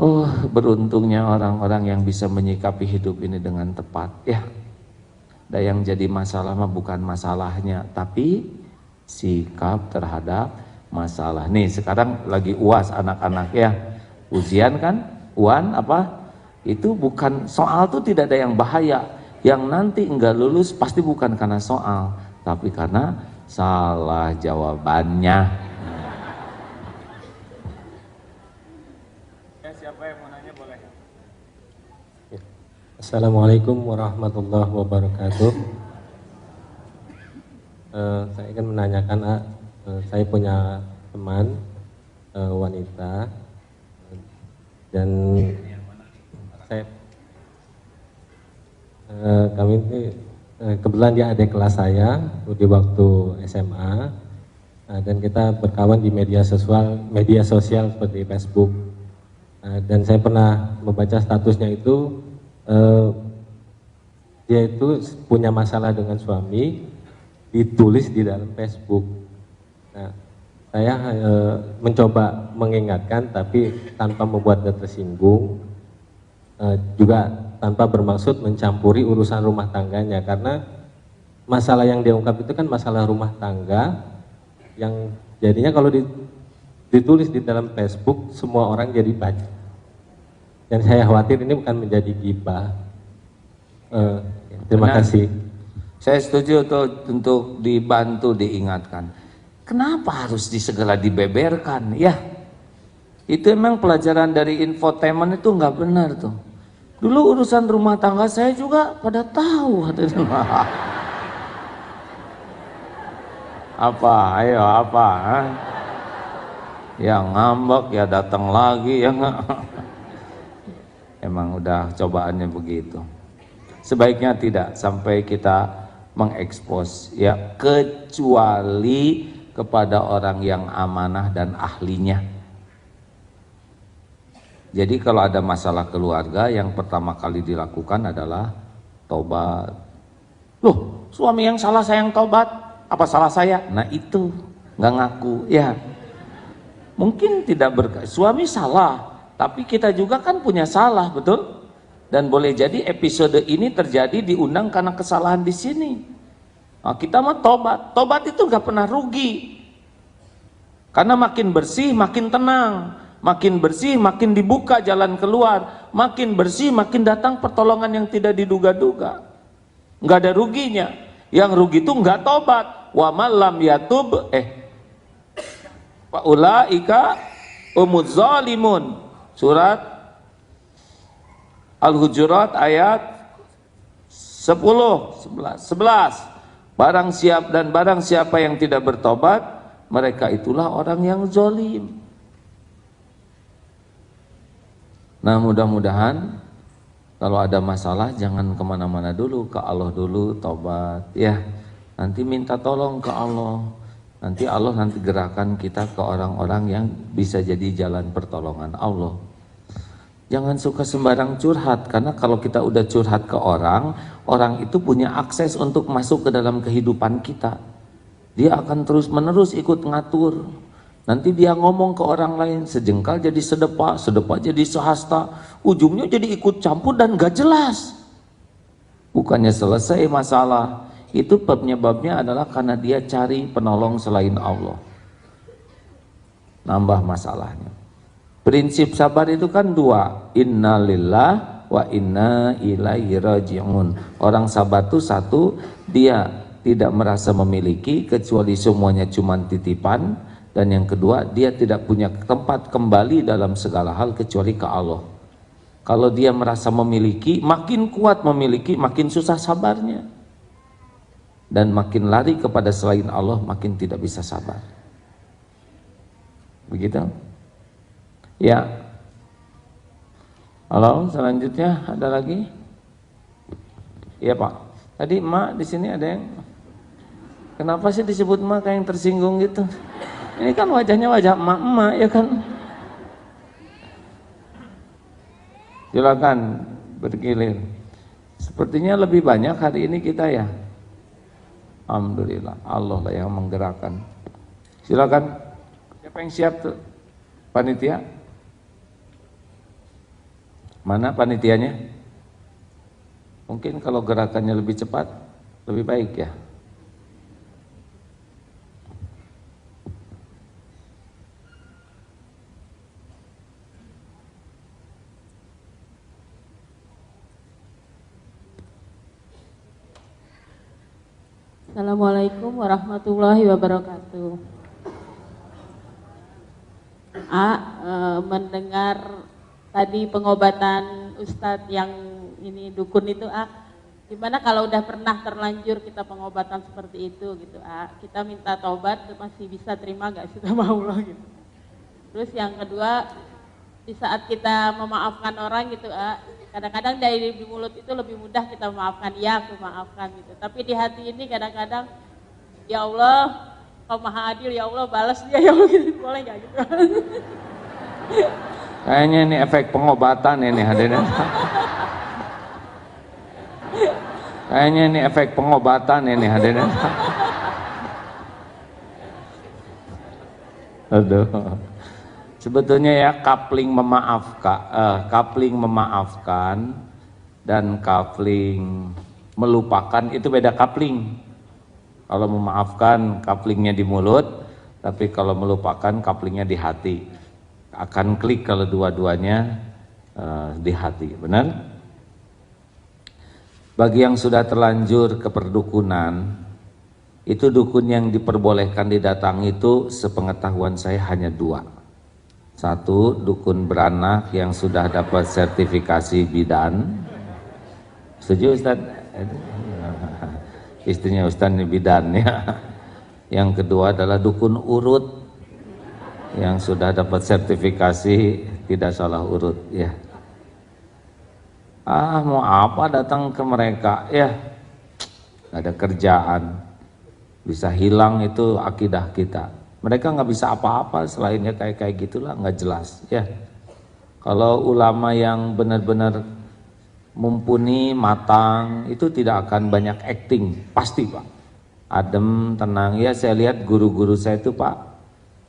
A: Oh, beruntungnya orang-orang yang bisa menyikapi hidup ini dengan tepat ya. Dan yang jadi masalah mah bukan masalahnya, tapi sikap terhadap masalah. Nih sekarang lagi UAS anak-anak ya, ujian kan, UAN apa? Itu bukan soal tuh, tidak ada yang bahaya. Yang nanti enggak lulus pasti bukan karena soal, tapi karena salah jawabannya. Siapa yang mau nanya boleh.
C: Assalamualaikum warahmatullahi wabarakatuh. Saya ingin menanyakan, saya punya teman wanita dan kami ini kebetulan dia adik kelas saya di waktu SMA, dan kita berkawan di media sosial seperti Facebook. Dan saya pernah membaca statusnya itu, dia itu punya masalah dengan suami, ditulis di dalam Facebook. Nah, saya mencoba mengingatkan tapi tanpa membuat dia tersinggung, juga tanpa bermaksud mencampuri urusan rumah tangganya, karena masalah yang dia ungkap itu kan masalah rumah tangga yang jadinya kalau ditulis di dalam Facebook semua orang jadi baca, dan saya khawatir ini bukan menjadi gibah. Terima kasih.
A: Saya setuju untuk dibantu diingatkan. Kenapa harus segala dibeberkan ya? Itu emang pelajaran dari infotainment itu nggak benar tuh. Dulu urusan rumah tangga saya juga pada tahu. Apa? Ayo apa? Ya ngambek ya datang lagi ya nggak. Emang udah cobaannya begitu. Sebaiknya tidak sampai kita mengekspos ya, kecuali kepada orang yang amanah dan ahlinya. Jadi kalau ada masalah keluarga, yang pertama kali dilakukan adalah tobat. Loh, suami yang salah saya yang tobat, apa salah saya? Nah itu nggak ngaku ya. Mungkin tidak suami salah, tapi kita juga kan punya salah, betul? Dan boleh jadi episode ini terjadi diundang karena kesalahan di sini. Nah, kita mah tobat itu nggak pernah rugi. Karena makin bersih makin tenang, makin bersih makin dibuka jalan keluar, makin bersih makin datang pertolongan yang tidak diduga-duga. Nggak ada ruginya. Yang rugi itu nggak tobat. Wa malam yatub wa ulaika umuz zalimun. Surat Al-Hujurat ayat 10, 11. Barang siapa yang tidak bertobat, mereka itulah orang yang zalim. Nah, mudah-mudahan kalau ada masalah jangan kemana-mana dulu, ke Allah dulu, tobat ya. Nanti minta tolong ke Allah. Nanti Allah gerakan kita ke orang-orang yang bisa jadi jalan pertolongan Allah. Jangan suka sembarang curhat, karena kalau kita udah curhat ke orang, orang itu punya akses untuk masuk ke dalam kehidupan kita. Dia akan terus-menerus ikut ngatur. Nanti dia ngomong ke orang lain, sejengkal jadi sedepah, sedepah jadi sehasta, ujungnya jadi ikut campur dan gak jelas. Bukannya selesai masalah, itu penyebabnya adalah karena dia cari penolong selain Allah. Nambah masalahnya. Prinsip sabar itu kan dua, inna lillah wa inna ilaihi raji'un. Orang sabar itu satu, dia tidak merasa memiliki kecuali semuanya cuma titipan. Dan yang kedua, dia tidak punya tempat kembali dalam segala hal kecuali ke Allah. Kalau dia merasa memiliki, makin kuat memiliki, makin susah sabarnya. Dan makin lari kepada selain Allah, makin tidak bisa sabar. Begitu? Ya. Halo, selanjutnya ada lagi? Iya Pak. Tadi emak di sini ada yang, kenapa sih disebut emak kayak yang tersinggung gitu? Ini kan wajahnya wajah emak-emak ya kan. Silakan bergilir. Sepertinya lebih banyak hari ini kita ya. Alhamdulillah, Allah lah yang menggerakkan. Silakan. Siapa yang siap tuh? Panitia? Mana panitianya? Mungkin kalau gerakannya lebih cepat, lebih baik ya.
D: Assalamualaikum warahmatullahi wabarakatuh. Mendengar tadi pengobatan Ustadz yang ini dukun itu, gimana kalau udah pernah terlanjur kita pengobatan seperti itu gitu, kita minta taubat masih bisa terima gak sih sama Allah gitu. Terus yang kedua, di saat kita memaafkan orang gitu, kadang-kadang dari di mulut itu lebih mudah kita memaafkan, ya aku maafkan gitu. Tapi di hati ini kadang-kadang, ya Allah, Kau Maha Adil, ya Allah balas dia, ya Allah gitu. Boleh gak gitu?
A: Kayaknya ini efek pengobatan ini hadirin. Kayaknya ini efek pengobatan ini hadirin. Aduh. Sebetulnya ya coupling memaafkan dan coupling melupakan itu beda coupling. Kalau memaafkan couplingnya di mulut, tapi kalau melupakan couplingnya di hati. Akan klik kalau dua-duanya di hati, benar? Bagi yang sudah terlanjur ke perdukunan, itu dukun yang diperbolehkan didatangi itu sepengetahuan saya hanya dua. Satu, dukun beranak yang sudah dapat sertifikasi bidan. Setuju Ustaz? Istrinya Ustaz ini bidan ya. Yang kedua adalah dukun urut yang sudah dapat sertifikasi tidak salah urut ya. Mau apa datang ke mereka ya? Gak ada kerjaan, bisa hilang itu akidah kita. Mereka nggak bisa apa-apa selainnya kayak gitulah, nggak jelas ya. Kalau ulama yang benar-benar mumpuni, matang, itu tidak akan banyak acting, pasti Pak. Adem, tenang ya. Saya lihat guru-guru saya itu Pak,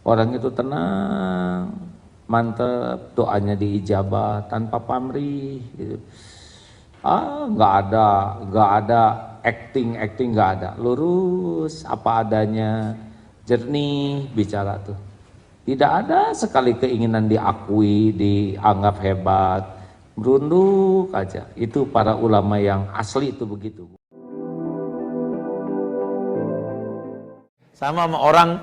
A: orang itu tenang, mantep, doanya diijabah tanpa pamrih gitu. Nggak ada acting nggak ada, lurus apa adanya, jernih bicara tuh. Tidak ada sekali keinginan diakui, dianggap hebat, merunduk aja. Itu para ulama yang asli itu begitu.
E: Sama orang